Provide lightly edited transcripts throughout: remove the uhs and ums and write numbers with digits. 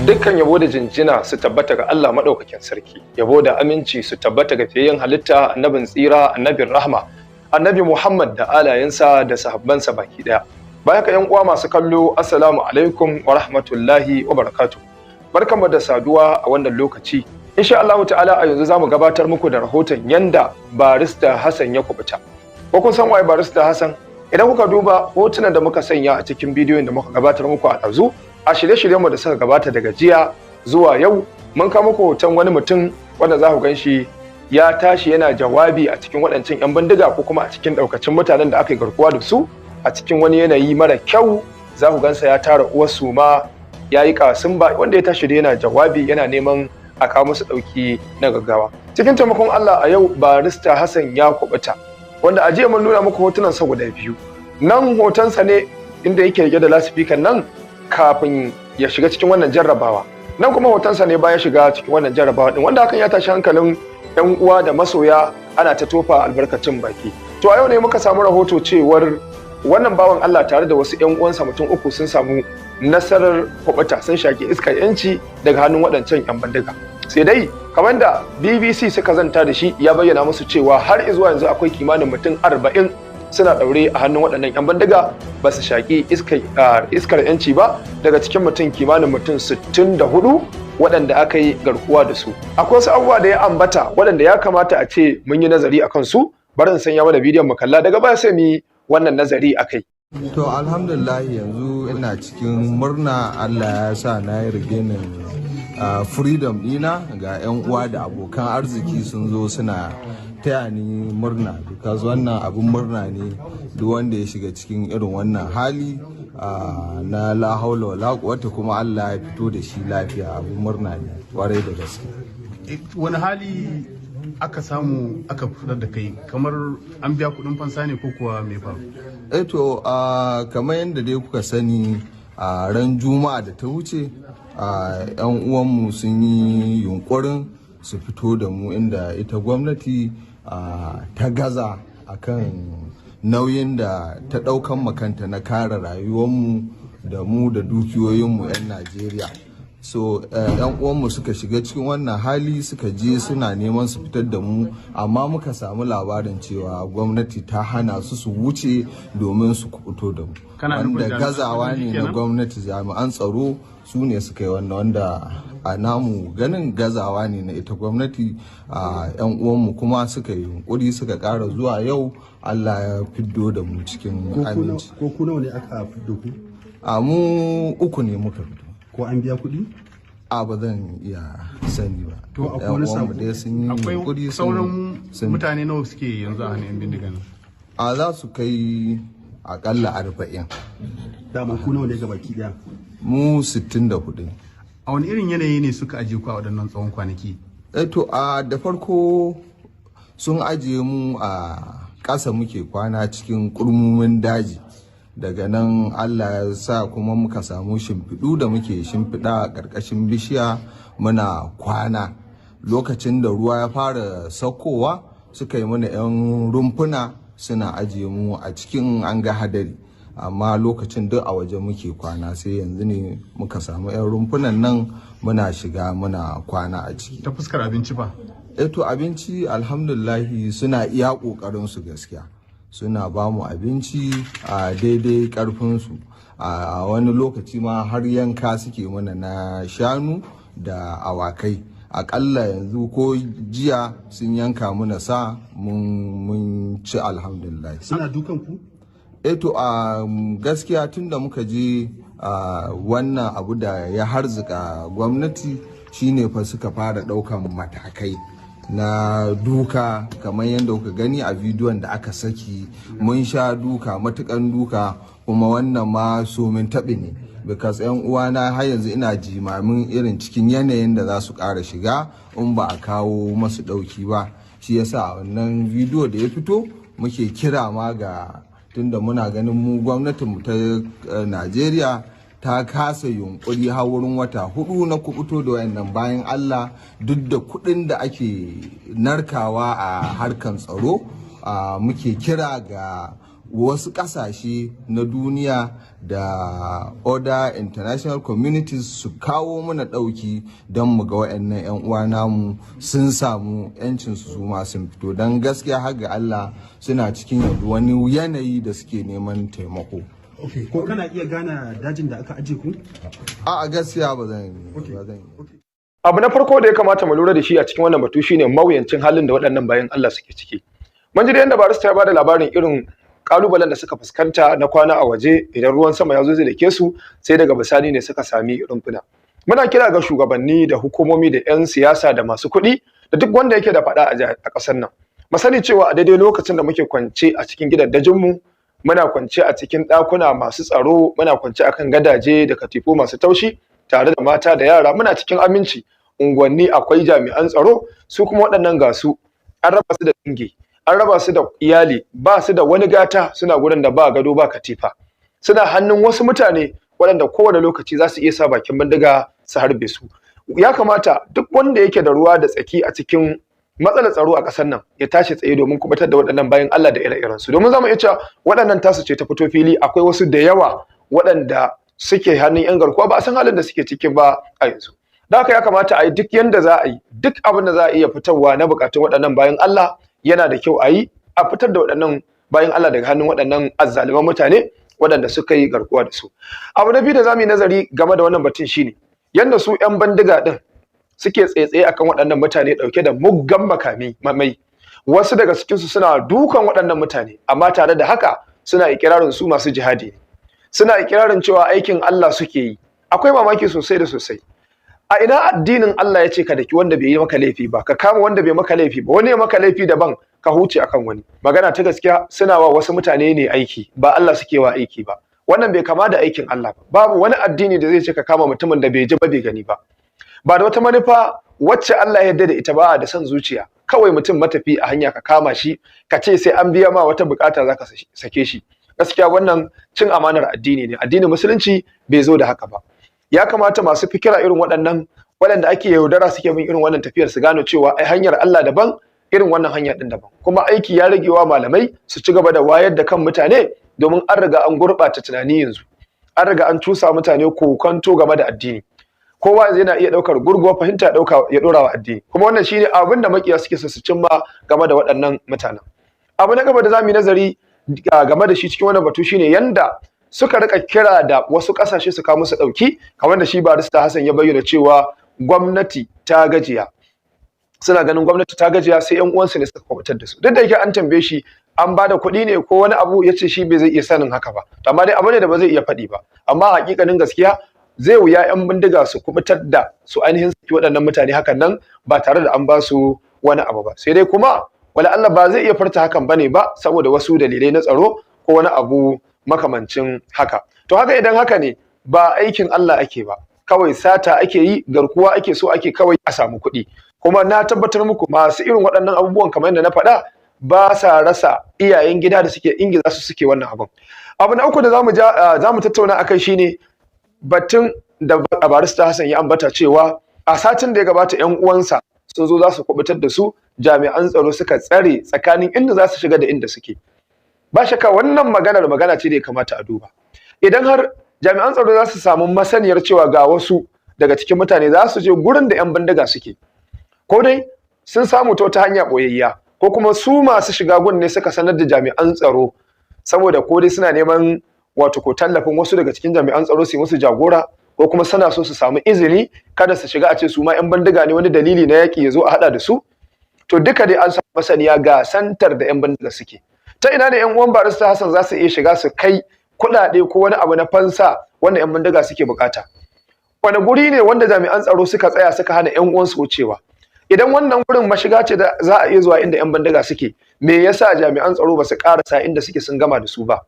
Dukkan yabo da jinjina su tabbata ga Allah madaukakin sarki, yabo da aminci su tabbata ga fiyayyen halitta, annabin tsira, annabin rahma, annabi Muhammad da alayensa da sahabbansa baki daya. Bayan ka yan uwa masu kallo, assalamu alaikum wa rahmatullahi wa barakatuh. Barkanmu da saduwa a wannan lokaci. Insha Allah ta'ala a yanzu zamu gabatar muku da rahoton yanda barista Hassan ya kubuta. Ko kun san waye barista Hassan? Idan kuka duba hotunan da muka sanya a cikin bidiyon da muka gabatar muku a ɗazu, a shirye-shiryenmu da suka gabata daga jiya zuwa yau, mun kawo muku hoton wani mutum wanda za ku gan shi ya tashi yana jawabi a cikin waɗancan 'yan bindiga ko kuma a cikin ɗaukacin mutanen da aka yi garkuwa da su a cikin wani yanayi mara kyau. Za ku gansa ya tara uwarsu ma ya yi kasimba, wanda ya tashi da yana jawabi yana neman a kawo musu ɗauki na gaggawa. Cikin taimakon Allah a yau barista Hassan ya kubuta, wanda a jiya mun nuna muku hotunan sa guda biyu. Nan hotonsa ne inda yake rike da lasifikan nan kafin ya shiga cikin wannan jarrabawa, nan kuma hotonsa ne bayan shiga cikin wannan jarrabawa din, wanda hakan ya tashi hankalin yan uwa da masoya, ana ta tofa albarkacin baki. To a yau ne muka samu rahoto cewar wannan bawan Allah tare da wasu yan uwansa mutum uku sun samu nasarar kubuta, sun shaki iskar yanci daga hannun waɗancan yan bandiga. Sai dai kamar da BBC suka zanta da shi, ya bayyana musu cewa har zuwa yanzu akwai kimanin mutum 40 suna ɗaure a hannun waɗannan 'yan bandiga, ba su shaƙi iskar yanci ba daga cikin kimanin mutum 64 waɗanda aka yi garkuwa da su. Akwai wasu abubuwa da ya ambata waɗanda ya kamata a ce mun yi nazari a kansu. Bari in sanya mana bidiyon mu kalla, daga baya sai mu yi wannan nazari a kai. To alhamdulillah yanzu ina cikin murna, Allah ya sa na yi rigenin freedom ɗina, ga 'yan uwa da abokan arziki sun zo suna taya ni murna, because wannan abin murna ne duk wanda ya shiga cikin irin wannan hali na la haula wala quwwata, kuma Allah ya fito da shi lafiya. Abin murna ne kwarai da gaske. Wani hali aka samu aka fitar da kai, kamar an biya kudin fansa ne ko kuwa me faru? To kamar yadda dai kuka sani, a ran juma'a da ta wuce yan uwanmu sun yi yunkurin su fito da mu, inda ita gwamnati ta gaza akan nauyin da ta ɗaukan makanta na kare rayuwarmu da mu da dukiyoyinmu 'yan Najeriya. So yan uwanmu suka shiga cikin wannan hali, suka je suna neman su fitar da mu, amma muka samu labarin cewa gwamnati ta hana su wuce domin su fito da mu, wanda gazawa ne na gwamnati. Jami'an tsaro su ne suka yi wannan, wanda a namu ganin gazawa ne na ita gwamnati. Yan uwanmu kuma suka yi yunkuri suka ƙara zuwa yau, Allah ya fiddo da mu cikin aminci. Ko ku nawa ne aka fiddo ku? Mu uku ne muka fito. Ko an biya kuɗi? Ba zan iya sani ba. To akwai wani sako da sun yi akwai sauran mutane nawa suke yanzu a hannun 'yan bindigan? Za su kai akalla 40. Dama ku nawa ne ga baki daya? Mu 64. A wani irin yanayi ne suka ajiye ku a waɗannan tsawon kwanaki? Da farko sun ajiye mu a ƙasa, muke kwana cikin kurmumin daji. Daga nan Allah ya sa kuma muka samu shimfiɗu da muke shimfiɗa a ƙarƙashin bishiya muna kwana. Lokacin da ruwa ya fara saukowa, suka yi mana 'yan rumfuna suna ajiye mu a cikin an ga hadari, amma lokacin duk a waje muke kwana. Sai yanzu ne muka samu 'yan rumfunan nan muna shiga muna kwana a ciki. Ta fuskar abinci ba? To abinci alhamdulillahi suna iya ƙoƙarin su gaskiya, suna ba mu abinci a daidai karfinsu. A wani lokaci ma har yanka suke mana na shanu da awakai. Akalla yanzu ko jiya sun yanka mana sa mun ci alhamdulillah. Suna dukan ku? To gaskiya tun da muka je wannan abu da ya harzika gwamnati shine fa suka fara ɗaukan matakai na duka, kamar yadda kuka gani a bidiyon da aka saki. Mun sha duka, matukan duka, kuma wannan ma somin taɓi ne, because yan uwana har yanzu ina jimamin irin cikin yanayin da za su ƙara shiga in ba a kawo masu ɗauki ba. Shi yasa wannan bidiyo da ya fito muke kira ma ga, tunda muna ganin mu gwamnatinmu ta Najeriya ta kasa yunkuri har wurin wata 4 na kubuto da wayannan bayan Allah, duk da kuɗin da ake narkawa a harkan tsaro. Muke kira ga wasu ƙasashe na duniya da other international communities su kawo mana ɗauki don mu ga waɗannan 'yan uwa namu sun samu 'yancin su ma sun fito, don gaskiya har ga Allah suna cikin wani yanayi da suke neman taimako. Ko kana iya gane dajin da aka aje ku? A gaskiya ba zan yi. Abu na farko da ya kamata mu lura da shi a cikin wannan batu shine mawuyancin halin da waɗannan bayan Allah suke ciki. Mun ji da yanda barista ya bada labarin irin kalubalen da suka fuskanta na kwana a waje idan ruwan sama ya zo zai dake su, sai daga bisani ne suka sami rumfuna. Muna kira ga shugabanni da hukumomi da 'yan siyasa da masu kuɗi da duk wanda yake da faɗa a ƙasar nan. Mu sani cewa a daidai lokacin da muke kwance a cikin gidajenmu, muna kwance a cikin ɗakuna masu tsaro, muna kwance akan gadaje da katifu masu taushi tare da mata da yara, muna cikin aminci. Unguwanni akwai jami'an tsaro, su kuma waɗannan gasu an raba su da dangi, an raba su da iyali, ba su da wani gata, suna gurin da ba gado ba katifa, suna hannun wasu mutane waɗanda kowane lokaci za su iya sa bakin bindiga su harbe su. Ya kamata duk wanda yake da ruwa da tsaki a cikin matsalar tsaro a ƙasar nan ya tashi tsaye domin kubutar da waɗannan bayan Allah da ire-iren su, domin zamu iya cewa waɗannan tasu ce ta fito fili. Akwai wasu da yawa waɗanda suke hannun 'yan garkuwa ba a san halin da suke ciki ba a yanzu. Da haka ya kamata a yi duk yanda za a yi, duk abin da za a iya fitarwa na buƙatun waɗannan bayan Allah yana da kyau a yi, a fitar da waɗannan bayan Allah daga hannun waɗannan azzaliman mutane waɗanda suka yi garkuwa da su. Abu na biyu da za mu yi nazari game da wannan batun shine yanda su 'yan bandiga ɗin suke tsaye akan waɗannan mutane ɗauke da muggan mamai. Wasu daga cikinsu suna dukan waɗannan mutane, amma tare da haka suna ikirarin su masu jihadi ne, suna ikirarin cewa aikin Allah suke yi. Akwai mamaki sosai da sosai. A ina addinin Allah ya ce ka daki wanda bai yi maka laifi ba, ka kama wanda bai maka laifi ba, wani ya maka laifi daban ka huce akan wani. Magana ta gaskiya, suna wa wasu mutane ne aiki, ba Allah suke wa aiki ba. Wannan bai kama da aikin Allah ba. Babu wani addini da zai ce ka kama mutumin da bai ji ba bai gani ba. Ba da wata manufa wacce Allah ya yarda da ita ba, da son zuciya. Kawai mutum matafi a hanya ka kama shi, ka ce sai an biya ma wata bukata zaka sake shi. Gaskiya wannan cin amanar addini ne. Addinin musulunci bai zo da haka ba. Ya kamata masu fikira irin waɗannan waɗanda ake yaudara suke bin irin wannan tafiyar su gano cewa ai hanyar Allah daban, irin wannan hanya din daban. Kuma aiki ya rage wa malamai su ci gaba da wayar da kan mutane, domin an riga an gurɓata tunani yanzu. An riga an cusa mutane kokonto game da addini. Kowa yana iya ɗaukar gurguwar fahimta ya ɗora wa addini. Kuma wannan shine abin da makiya suke so su cimma game da waɗannan mutanen. Abu na gaba da zamu yi nazari game da shi cikin wannan batu shine yanda suka rika kira da wasu ƙasashe su kawo musu ɗauki, kamar da shi barista Hassan ya bayyana cewa gwamnati ta gajiya. Suna ganin gwamnati ta gajiya, sai 'yan uwansu ne suka kwabatar da su. Duk da yake an tambaye shi an bada kuɗi ne ko wani abu, ya ce shi bai zai iya sanin haka ba. Amma dai abu ne da ba zai iya faɗi ba. Amma hakikanin gaskiya zai wuya 'yan bindiga su kubutar da su ainihin saki waɗannan mutane hakan nan ba tare da an ba su wani abu ba. Sai dai kuma wala Allah ba zai iya furta hakan bane ba, saboda wasu dalilai na tsaro ko wani abu makamancin haka. To haka idan haka ne, ba aikin Allah ake ba, kawai sata ake yi, garkuwa ake so ake kawai a samu kuɗi. Kuma na tabbatar muku masu irin waɗannan abubuwan kamar yadda na faɗa ba sa rasa iyayen gida da suke ingiza su suke wannan abun. Abu na uku da zamu tattauna akai shine batun da barista Hassan ya ambata cewa a satin da ya gabata 'yan uwansa sun zo za su kubutar da su, jami'an tsaro suka tsare tsakanin inda za su shiga da inda suke. Ba shakka wannan magana ce da ya kamata a duba. Idan har jami'an tsaro za su samu masaniyar cewa ga wasu daga cikin mutane za su je gurin da 'yan bindiga suke, ko dai sun samu ta wata hanya boyayya, ko kuma su masu shiga gun ne suka sanar da jami'an tsaro, saboda ko dai suna neman wato ko tallafin wasu daga cikin jami'an tsaro su yi musu jagora, ko kuma suna so su samu izini kada su shiga a ce su ma 'yan bindiga ne, wani dalili na yaƙi ya zo a haɗa da su. To duka dai an samu masaniya ga santar da 'yan bindiga suke. Ta ina ne 'yan uwan barista Hassan za su iya shiga su kai kuɗaɗe ko wani abu na fansa wanda 'yan bindiga suke bukata? Wani guri ne wanda jami'an tsaro suka tsaya suka hana 'yan uwansu wucewa? Idan wannan gurin mashiga ce da za a iya zuwa inda 'yan bindiga suke, me yasa jami'an tsaro ba su ƙarasa inda suke sun gama da su ba?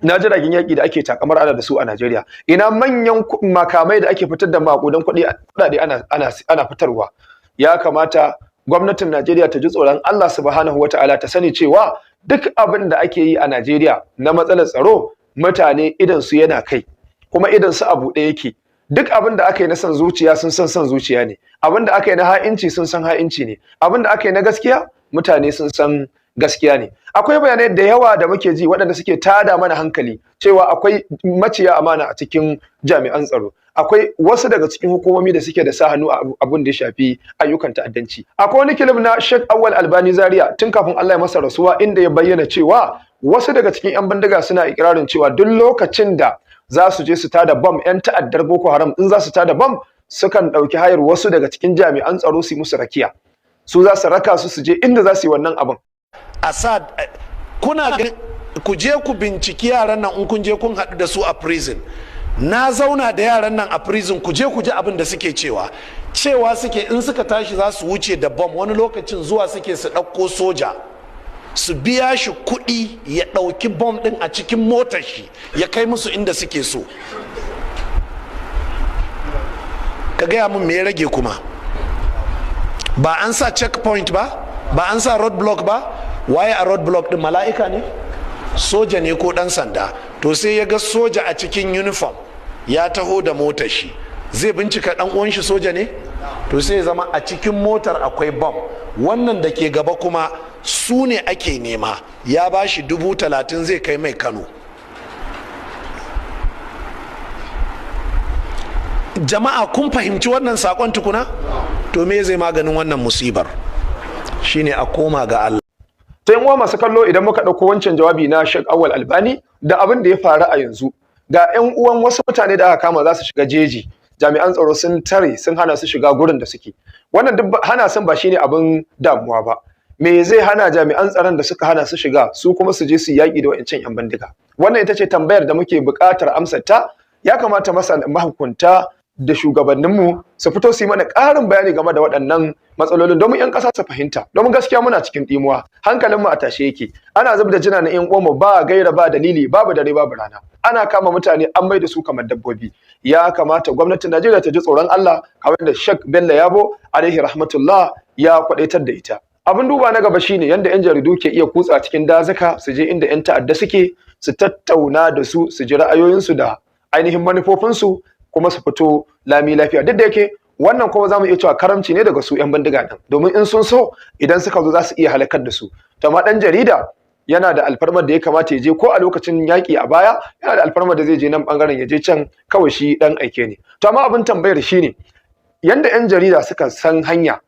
Ina jiragen yaƙi da ake takamar ana da su a Najeriya? Ina manyan makamai da ake fitar da maƙudan kuɗaɗe ana fitarwa? Ya kamata gwamnatin Najeriya ta ji tsoron Allah subhanahu wata'ala, ta sani cewa duk abin da ake yi a Najeriya na matsalar tsaro, mutane idan su yana kai, kuma idan su a buɗe yake. Duk abin da aka yi na son zuciya sun san son zuciya ne, abin da aka yi na ha'inci sun san ha'inci ne, abin da aka yi na gaskiya mutane sun san gaskiya ne. Akwai bayanai da yawa da muke ji waɗanda suke tada mana hankali cewa akwai maciya amana a cikin jami'an tsaro. Akwai wasu daga cikin hukumomi da suke da sa hannu a abin da ya shafi ayyukan ta'addanci. Akwai wani kilim na Sheikh Awwal Albani Zaria tun kafin Allah ya masa rasuwa inda ya bayyana cewa wasu daga cikin 'yan bindiga suna ikirarin cewa duk lokacin da za su je su tada bam 'yan ta'addar Boko Haram in za su tada bam sukan ɗauki hayar wasu daga cikin jami'an tsaro su yi musu rakiya. Su za su raka su je inda za su yi wannan abin. Asad, kuna ku je ku binciki yaran nan in kun je kun haɗu da su a prison. Na zauna da yaran nan a prison, ku je ku ji abin da suke cewa suke in suka tashi za su wuce da bom wani lokacin zuwa suke su ɗauko soja su biya shi kuɗi ya ɗauki bom ɗin a cikin motar shi ya kai musu inda suke so. Ka gaya min me ya rage kuma? Ba an sa checkpoint ba an sa roadblock ba? Waye a roadblock ɗin, mala'ika ne? Soja ne ko ɗan sanda? To sai ya ga soja a cikin uniform ya taho da motar shi, zai bincika ɗan uwan shi soja ne? To sai ya zama a cikin motar akwai bom, wannan da ke gaba kuma su ne ake nema, ya ba shi 30,000 zai kai mai Kano. Jama'a kun fahimci wannan sakon tukuna? To me zai maganin wannan musibar? Shine a koma ga Allah. Ta yin uwa masu kallo, idan muka ɗauko wancan jawabi na Sheikh Awwal Albani da abin da ya faru a yanzu, ga 'yan uwan wasu mutane da aka kama za su shiga jeji, jami'an tsaro sun tare sun hana su shiga gurin da suke. Wannan duk hana sun ba shine abin damuwa ba. Me zai hana jami'an tsaron da suka hana su shiga su kuma su je su yaƙi da wa'ancan 'yan bindiga? Wannan ita ce tambayar da muke buƙatar amsar ta. Ya kamata mahukunta da shugabanninmu su fito su yi mana ƙarin bayani game da waɗannan matsalolin domin 'yan ƙasa su fahimta. Domin gaskiya muna cikin ɗimuwa, hankalinmu a tashe yake. Ana zub da jina na 'yan uwanmu ba gaira ba dalili, babu dare babu rana. Ana kama mutane an mai da su kamar dabbobi. Ya kamata gwamnatin Najeriya ta ji tsoron Allah, kamar da Sheikh Bello Yabo alaihi rahmatullah ya kwadaitar da ita. Abin duba na gaba shine yanda 'yan jaridu ke iya kutsa cikin dazuka su je inda 'yan ta'adda suke, su tattauna da su, su ji ra'ayoyinsu da ainihin manufofinsu, kuma su fito lami lafiya. Duk da yake wannan kuma zamu iya cewa karamci ne daga su 'yan bindiga din, domin in sun so idan suka zo za su iya halakar da su. To amma dan jarida yana da alfarmar da ya kamata ya je, ko a lokacin yaƙi a baya yana da alfarmar da zai je nan bangaren ya je can, kawai shi dan aike ne. To amma abin tambayar shine yanda 'yan jarida suka san hanya,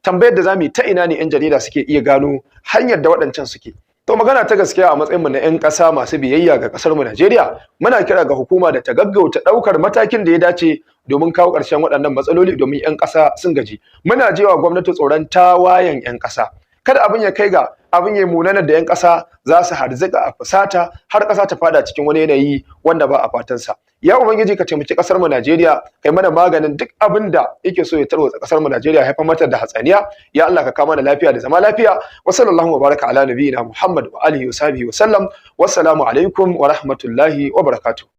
tambayar da zamu yi ta ina ne 'yan jarida suke iya gano hanyar da waɗancan suke? To magana ta gaskiya a matsayinmu na 'yan ƙasa masu biyayya ga ƙasarmu Najeriya, muna kira ga hukuma da ta gaggauta ɗaukar matakin da ya dace domin kawo ƙarshen waɗannan matsaloli, domin 'yan ƙasa sun gaji. Muna jewa gwamnati tsoron tawayen 'yan ƙasa. Kada abin ya kai ga abin ya munana da 'yan ƙasa za su harzuka a fusata har ƙasa ta fada cikin wani yanayi wanda ba a fatansa. Ya Ubangiji ka taimaki ƙasarmu Najeriya, kai mana maganin duk abin da yake so ya tarwatsa ƙasarmu Najeriya, haifar mata da hatsaniya. Ya Allah ka kama da lafiya da zama lafiya. Wa sallallahu wa baraka ala nabiyina Muhammad wa alihi wa sahbihi wa sallam. Wassalamu alaikum wa rahmatullahi wa barakatuh.